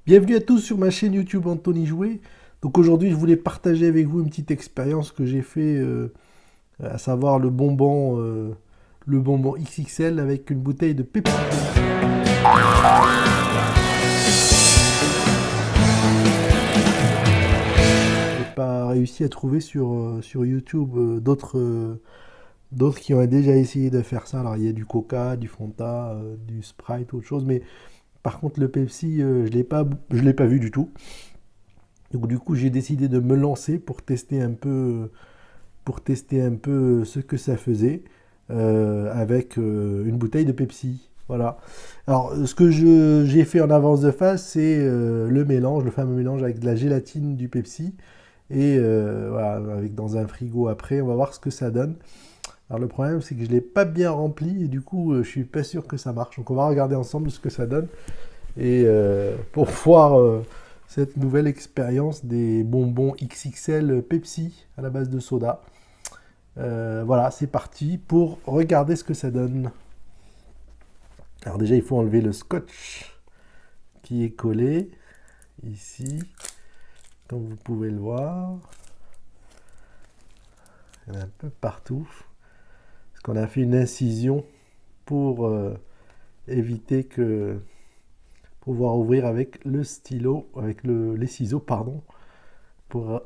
Bienvenue à tous sur ma chaîne YouTube Anthony Jouet. Donc aujourd'hui, je voulais partager avec vous une petite expérience que j'ai fait, à savoir le bonbon XXL avec une bouteille de Pepsi. J'ai pas réussi à trouver sur YouTube d'autres qui ont déjà essayé de faire ça. Alors il y a du Coca, du Fanta, du Sprite, autre chose, mais par contre le Pepsi, je l'ai pas vu du tout. Donc du coup, j'ai décidé de me lancer pour tester un peu ce que ça faisait avec une bouteille de Pepsi. Voilà. Alors, ce que j'ai fait en avance de phase, c'est le mélange, le fameux mélange avec de la gélatine du Pepsi. Et voilà, avec dans un frigo après, on va voir ce que ça donne. Alors, le problème, c'est que je ne l'ai pas bien rempli et du coup, je suis pas sûr que ça marche. Donc, on va regarder ensemble ce que ça donne. Et pour voir cette nouvelle expérience des bonbons XXL Pepsi à la base de soda. Voilà, c'est parti pour regarder ce que ça donne. Alors déjà, il faut enlever le scotch qui est collé ici, comme vous pouvez le voir. Il y en a un peu partout. Parce qu'on a fait une incision pour éviter que pouvoir ouvrir avec le stylo, avec les ciseaux, pardon, pour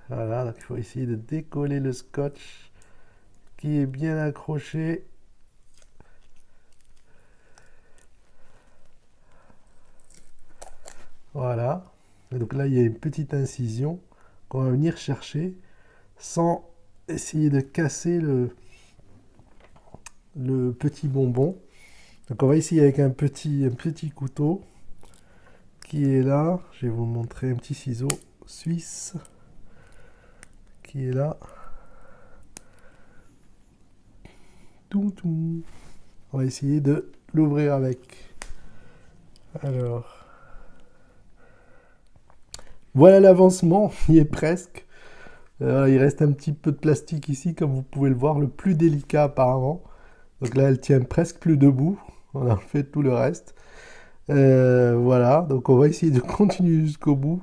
voilà, donc il faut essayer de décoller le scotch qui est bien accroché. Voilà. Et donc là, il y a une petite incision qu'on va venir chercher sans essayer de casser le petit bonbon. Donc on va essayer avec un petit couteau qui est là. Je vais vous montrer un petit ciseau suisse qui est là. Tout, tout. On va essayer de l'ouvrir avec. Alors, voilà l'avancement, il y est presque. Il reste un petit peu de plastique ici, comme vous pouvez le voir, le plus délicat apparemment. Donc là, elle tient presque plus debout. On a fait tout le reste. Voilà, donc on va essayer de continuer jusqu'au bout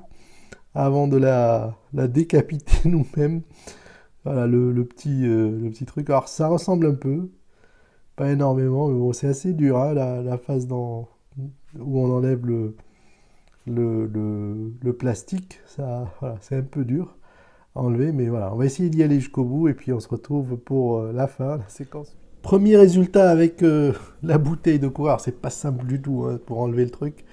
avant de la décapiter nous-mêmes. Voilà le petit truc. Alors ça ressemble un peu, pas énormément, mais bon, c'est assez dur, hein, la phase où on enlève le plastique. Ça, voilà, c'est un peu dur à enlever, mais voilà, on va essayer d'y aller jusqu'au bout et puis on se retrouve pour la fin, la séquence. Premier résultat avec la bouteille de coureur, c'est pas simple du tout hein, pour enlever le truc.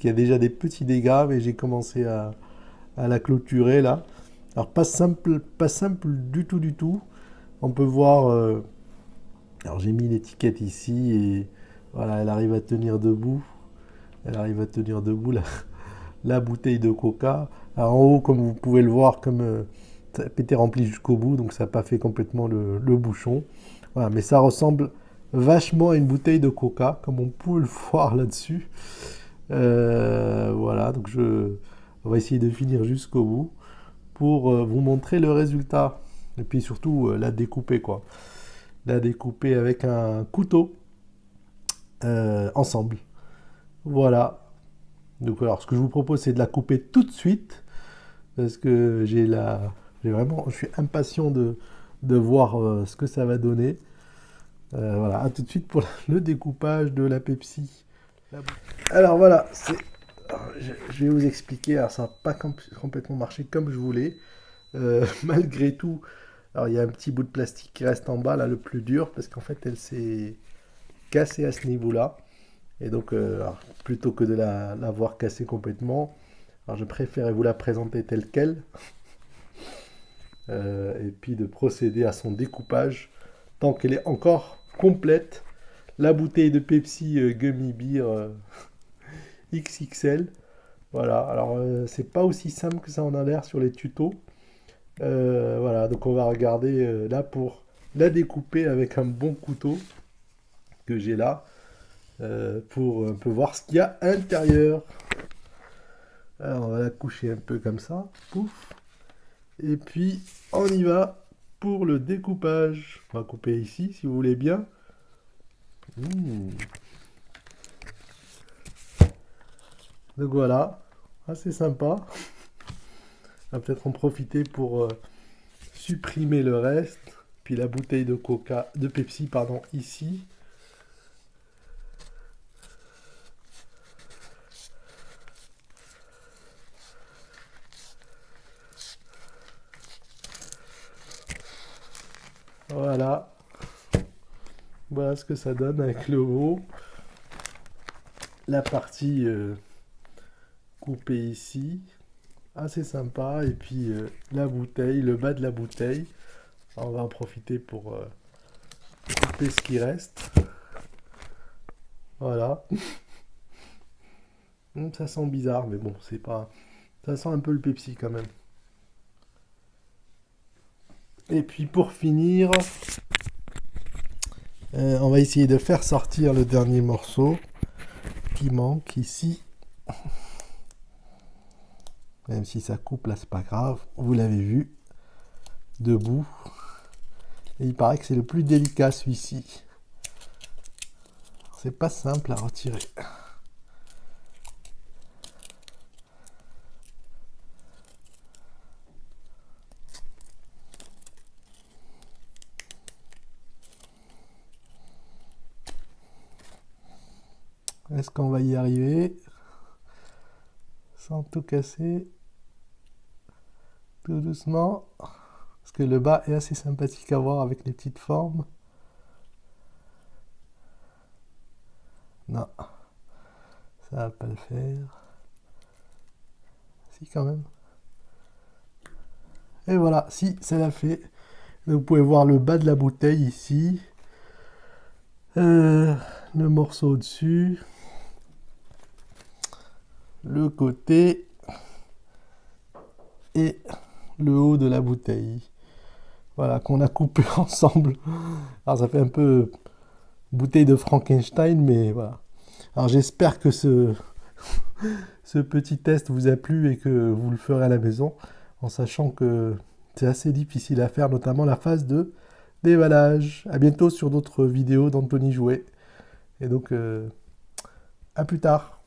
Il y a déjà des petits dégâts, mais j'ai commencé à la clôturer là. Alors pas simple du tout du tout. On peut voir. Alors j'ai mis l'étiquette ici et voilà, elle arrive à tenir debout. Elle arrive à tenir debout la bouteille de coca. Alors, en haut, comme vous pouvez le voir, comme ça n'a pas été rempli jusqu'au bout, donc ça n'a pas fait complètement le bouchon. Voilà, mais ça ressemble vachement à une bouteille de coca, comme on peut le voir là-dessus. Voilà, donc on va essayer de finir jusqu'au bout pour vous montrer le résultat. Et puis surtout la découper quoi. La découper avec un couteau ensemble. Voilà. Donc alors ce que je vous propose c'est de la couper tout de suite parce que je suis impatient de voir ce que ça va donner. Voilà, à tout de suite pour le découpage de la Pepsi. Alors voilà, je vais vous expliquer. Alors ça n'a pas complètement marché comme je voulais. Malgré tout, alors il y a un petit bout de plastique qui reste en bas, là, le plus dur, parce qu'en fait, elle s'est cassée à ce niveau-là. Et donc, alors, plutôt que de la voir cassée complètement, alors je préférais vous la présenter telle qu'elle, et puis de procéder à son découpage tant qu'elle est encore complète. La bouteille de Pepsi Gummy Beer XXL. Voilà, alors c'est pas aussi simple que ça en a l'air sur les tutos. Voilà, donc on va regarder là pour la découper avec un bon couteau que j'ai là pour un peu voir ce qu'il y a à l'intérieur. Alors on va la coucher un peu comme ça, pouf. Et puis on y va pour le découpage. On va couper ici si vous voulez bien. Mmh. Donc voilà, assez sympa. On va peut-être en profiter pour supprimer le reste. Puis la bouteille de Coca, de Pepsi, pardon, ici. Voilà. Voilà ce que ça donne avec le haut. La partie coupée ici. Assez sympa. Et puis la bouteille, le bas de la bouteille. On va en profiter pour couper ce qui reste. Voilà. Ça sent bizarre, mais bon, c'est pas... Ça sent un peu le Pepsi quand même. Et puis pour finir, on va essayer de faire sortir le dernier morceau qui manque ici. Même si ça coupe là, c'est pas grave. Vous l'avez vu, debout. Et il paraît que c'est le plus délicat celui-ci. C'est pas simple à retirer. Est-ce qu'on va y arriver sans tout casser? Tout doucement. Parce que le bas est assez sympathique à voir avec les petites formes. Non, ça va pas le faire. Si, quand même. Et voilà, si, ça l'a fait. Vous pouvez voir le bas de la bouteille ici. Le morceau au-dessus. Le côté. Et le haut de la bouteille. Voilà, qu'on a coupé ensemble. Alors ça fait un peu bouteille de Frankenstein, mais voilà. Alors j'espère que ce petit test vous a plu et que vous le ferez à la maison, en sachant que c'est assez difficile à faire, notamment la phase de déballage. À bientôt sur d'autres vidéos d'Anthony Jouet. Et donc, à plus tard.